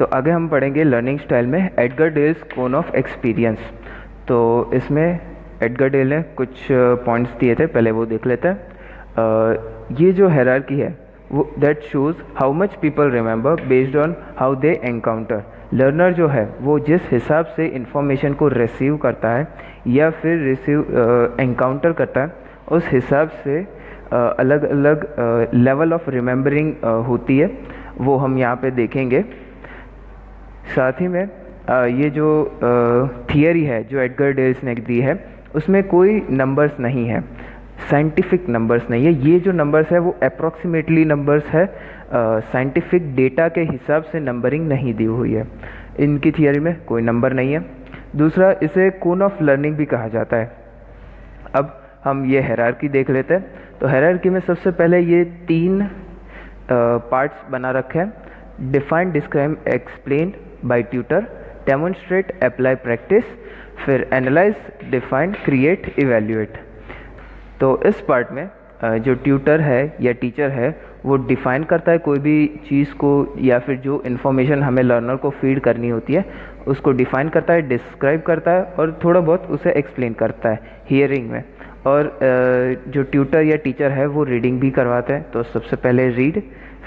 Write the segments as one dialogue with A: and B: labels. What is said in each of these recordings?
A: तो आगे हम पढ़ेंगे लर्निंग स्टाइल में Edgar Dale's cone of experience. तो इसमें एडगर डेल ने कुछ पॉइंट्स दिए थे, पहले वो देख लेते हैं। ये जो हायरार्की है वो that shows how much people remember based on how they encounter. Learner जो है वो जिस हिसाब से इंफॉर्मेशन को रिसीव करता है या फिर एनकाउंटर करता है, उस हिसाब से अलग अलग लेवल ऑफ रिमेंबरिंग होती है, वो हम यहाँ पे देखेंगे। साथ ही में ये जो थियरी है जो एडगर डेल्स ने दी है, उसमें कोई नंबर्स नहीं है, साइंटिफिक नंबर्स नहीं है। ये जो नंबर्स है वो अप्रॉक्सीमेटली नंबर्स है, साइंटिफिक डेटा के हिसाब से नंबरिंग नहीं दी हुई है। इनकी थियरी में कोई नंबर नहीं है। दूसरा, इसे कोन ऑफ लर्निंग भी कहा जाता है। अब हम ये हायरार्की देख लेते हैं। तो हायरार्की में सबसे पहले ये 3 पार्ट्स बना रखे हैं: define, describe, explain by tutor, demonstrate, apply, practice, फिर एनालाइज, डिफाइन, क्रिएट, इवैल्यूएट। तो इस पार्ट में जो ट्यूटर है या टीचर है वो डिफ़ाइन करता है कोई भी चीज़ को, या फिर जो इन्फॉर्मेशन हमें लर्नर को फीड करनी होती है उसको डिफ़ाइन करता है, डिस्क्राइब करता है और थोड़ा बहुत उसे एक्सप्लेन करता है हियरिंग में। और जो ट्यूटर या टीचर है वो रीडिंग भी करवाते हैं। तो सबसे पहले रीड,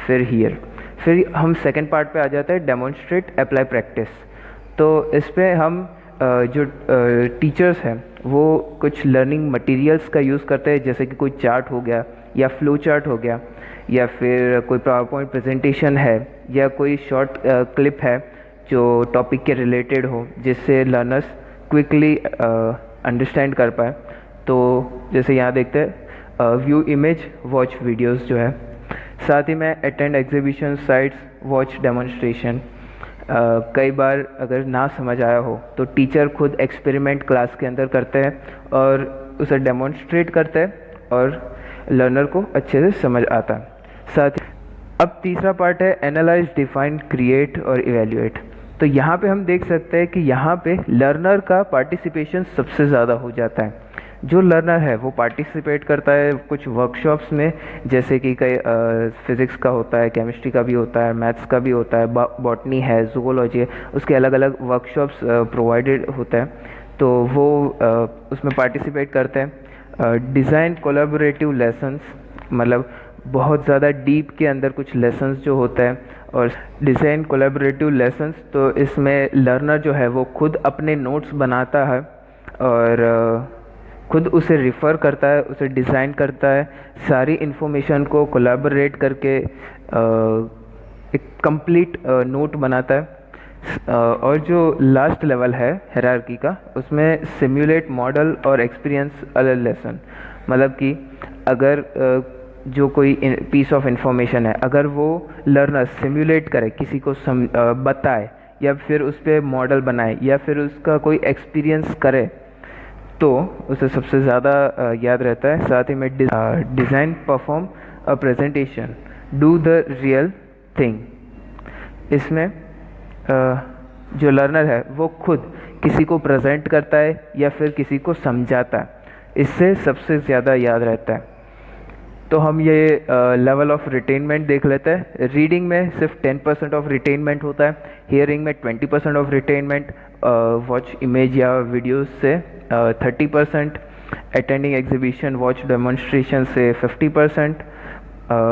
A: फिर हियर, फिर हम सेकेंड पार्ट पे आ जाते हैं डेमोन्स्ट्रेट, अप्लाई, प्रैक्टिस। तो इस पे हम जो टीचर्स हैं वो कुछ लर्निंग मटेरियल्स का यूज़ करते हैं, जैसे कि कोई चार्ट हो गया या फ्लो चार्ट हो गया, या फिर कोई पावर पॉइंट प्रेजेंटेशन है, या कोई शॉर्ट क्लिप है जो टॉपिक के रिलेटेड हो, जिससे लर्नर्स क्विकली अंडरस्टैंड कर पाए। तो जैसे यहाँ देखते हैं व्यू इमेज, वॉच वीडियोस जो है। साथ ही में attend exhibition sites, watch demonstration. कई बार अगर ना समझ आया हो तो टीचर खुद एक्सपेरिमेंट क्लास के अंदर करते हैं और उसे डेमोन्स्ट्रेट करते हैं और लर्नर को अच्छे से समझ आता है। साथ अब तीसरा पार्ट है एनालाइज, डिफाइन, क्रिएट और इवैल्यूएट। तो यहाँ पे हम देख सकते हैं कि यहाँ पे लर्नर का पार्टिसिपेशन सबसे ज़्यादा हो जाता है। जो लर्नर है वो पार्टिसिपेट करता है कुछ वर्कशॉप्स में, जैसे कि कई फिज़िक्स का होता है, केमिस्ट्री का भी होता है, मैथ्स का भी होता है, बॉटनी है, ज़ूलॉजी है, उसके अलग अलग वर्कशॉप्स प्रोवाइडेड होते हैं। तो वो उसमें पार्टिसिपेट करते हैं। डिज़ाइन कोलैबोरेटिव लेसन्स, मतलब बहुत ज़्यादा डीप के अंदर कुछ लेसन्स जो होते हैं, और डिज़ाइन कोलैबोरेटिव लेसन्स, तो इसमें लर्नर जो है वो खुद अपने नोट्स बनाता है और खुद उसे रिफ़र करता है, उसे डिज़ाइन करता है, सारी इन्फॉर्मेशन को कोलैबोरेट करके एक कंप्लीट नोट बनाता है। और जो लास्ट लेवल है हायरार्की का, उसमें सिमुलेट, मॉडल और एक्सपीरियंस अलग लेसन। मतलब कि अगर जो कोई पीस ऑफ इंफॉर्मेशन है, अगर वो लर्नर सिमुलेट करे, किसी को बताए, या फिर उस पर मॉडल बनाए, या फिर उसका कोई एक्सपीरियंस करे, तो उसे सबसे ज़्यादा याद रहता है। साथ ही में design, perform a presentation, do the real thing. इसमें जो लर्नर है वो खुद किसी को प्रेजेंट करता है या फिर किसी को समझाता है, इससे सबसे ज़्यादा याद रहता है। तो हम ये लेवल ऑफ रिटेनमेंट देख लेते हैं। रीडिंग में सिर्फ 10% ऑफ रिटेनमेंट होता है, हियरिंग में 20% ऑफ रिटेनमेंट, वॉच इमेज या वीडियोस से 30%, अटेंडिंग एग्जीबिशन, वॉच डेमोन्स्ट्रेशन से 50%,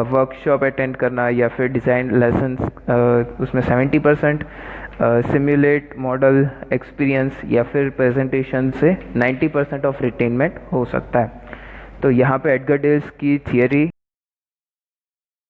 A: वर्कशॉप अटेंड करना या फिर डिज़ाइन लेसन्स उसमें 70%, सिमुलेट, मॉडल, एक्सपीरियंस या फिर प्रेजेंटेशन से 90% ऑफ रिटेनमेंट हो सकता है। तो यहाँ पे एडगर डेल्स की थियरी